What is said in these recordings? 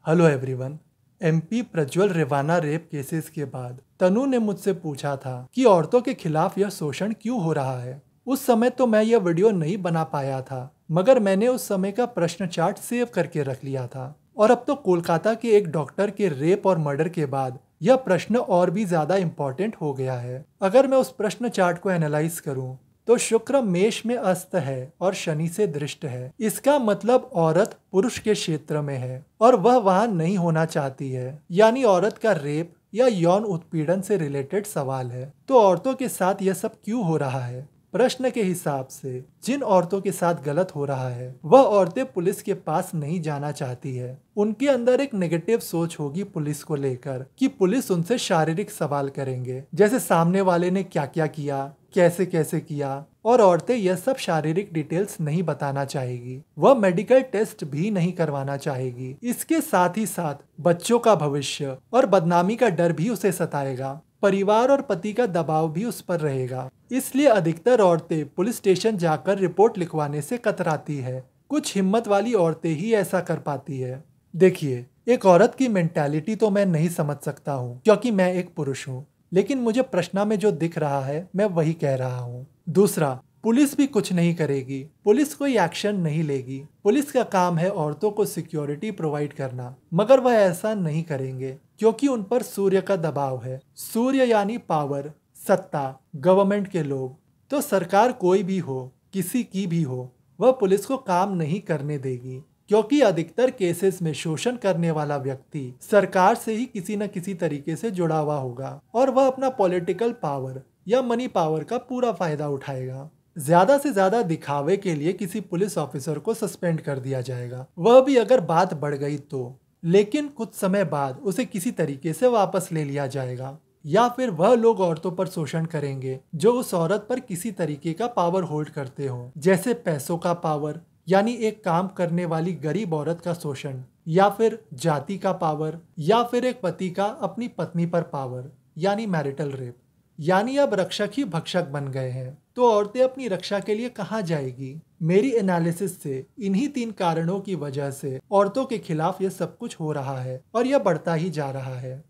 Hello everyone. MP Prajwal Revanna rape cases के बाद तनु ने मुझसे पूछा था कि औरतों के खिलाफ यह शोषण क्यों हो रहा है। उस समय तो मैं यह वीडियो नहीं बना पाया था, मगर मैंने उस समय का प्रश्न चार्ट सेव करके रख लिया था। और अब तो कोलकाता के एक डॉक्टर के रेप और मर्डर के बाद यह प्रश्न और भी ज्यादा इम्पोर्टेंट हो गया है। अगर मैं उस प्रश्न चार्ट को एनालाइज करूं तो शुक्र मेष में अस्त है और शनि से दृष्ट है। इसका मतलब औरत पुरुष के क्षेत्र में है और वह वहां नहीं होना चाहती है, यानी औरत का रेप या यौन उत्पीड़न से रिलेटेड सवाल है। तो औरतों के साथ यह सब क्यों हो रहा है? प्रश्न के हिसाब से जिन औरतों के साथ गलत हो रहा है वह औरतें पुलिस के पास नहीं जाना चाहती है। उनके अंदर एक नेगेटिव सोच होगी पुलिस को लेकर कि पुलिस उनसे शारीरिक सवाल करेंगे, जैसे सामने वाले ने क्या क्या किया, कैसे कैसे किया। और औरतें यह सब शारीरिक डिटेल्स नहीं बताना चाहेगी, वह मेडिकल टेस्ट भी नहीं करवाना चाहेगी। इसके साथ ही साथ बच्चों का भविष्य और बदनामी का डर भी उसे सताएगा। परिवार और पति का दबाव भी उस पर रहेगा। इसलिए अधिकतर औरतें पुलिस स्टेशन जाकर रिपोर्ट लिखवाने से कतराती है। कुछ हिम्मत वाली औरतें ही ऐसा कर पाती है। देखिए, एक औरत की मेंटालिटी तो मैं नहीं समझ सकता हूँ क्योंकि मैं एक पुरुष हूँ, लेकिन मुझे प्रश्न में जो दिख रहा है मैं वही कह रहा हूँ। दूसरा, पुलिस भी कुछ नहीं करेगी, पुलिस कोई एक्शन नहीं लेगी। पुलिस का काम है औरतों को सिक्योरिटी प्रोवाइड करना, मगर वह ऐसा नहीं करेंगे क्योंकि उन पर सूर्य का दबाव है। सूर्य यानी पावर, सत्ता, गवर्नमेंट के लोग। तो सरकार कोई भी हो, किसी की भी हो, वह पुलिस को काम नहीं करने देगी क्योंकि अधिकतर केसेस में शोषण करने वाला व्यक्ति सरकार से ही किसी न किसी तरीके से जुड़ा हुआ होगा और वह अपना पॉलिटिकल पावर या मनी पावर का पूरा फायदा उठाएगा। ज्यादा से ज्यादा दिखावे के लिए किसी पुलिस ऑफिसर को सस्पेंड कर दिया जाएगा, वह भी अगर बात बढ़ गई तो। लेकिन कुछ समय बाद उसे किसी तरीके से वापस ले लिया जाएगा, या फिर वह लोग औरतों पर शोषण करेंगे जो उस औरत पर किसी तरीके का पावर होल्ड करते हो, जैसे पैसों का पावर, यानी एक काम करने वाली गरीब औरत का शोषण, या फिर जाति का पावर, या फिर एक पति का अपनी पत्नी पर पावर, यानी मैरिटल रेप। यानी अब रक्षक ही भक्षक बन गए हैं, तो औरतें अपनी रक्षा के लिए कहाँ जाएगी? मेरी एनालिसिस से इन्हीं 3 कारणों की वजह से औरतों के खिलाफ यह सब कुछ हो रहा है और यह बढ़ता ही जा रहा है।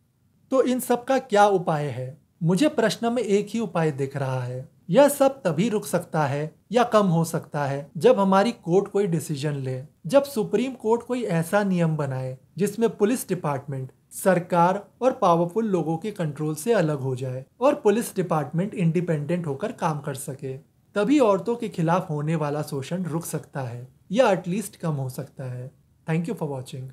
तो इन सब का क्या उपाय है? मुझे प्रश्न में एक ही उपाय दिख रहा है। यह सब तभी रुक सकता है या कम हो सकता है जब हमारी कोर्ट कोई डिसीजन ले, जब सुप्रीम कोर्ट कोई ऐसा नियम बनाए जिसमें पुलिस डिपार्टमेंट सरकार और पावरफुल लोगों के कंट्रोल से अलग हो जाए और पुलिस डिपार्टमेंट इंडिपेंडेंट होकर काम कर सके। तभी औरतों के खिलाफ होने वाला शोषण रुक सकता है या एटलीस्ट कम हो सकता है। Thank you for watching.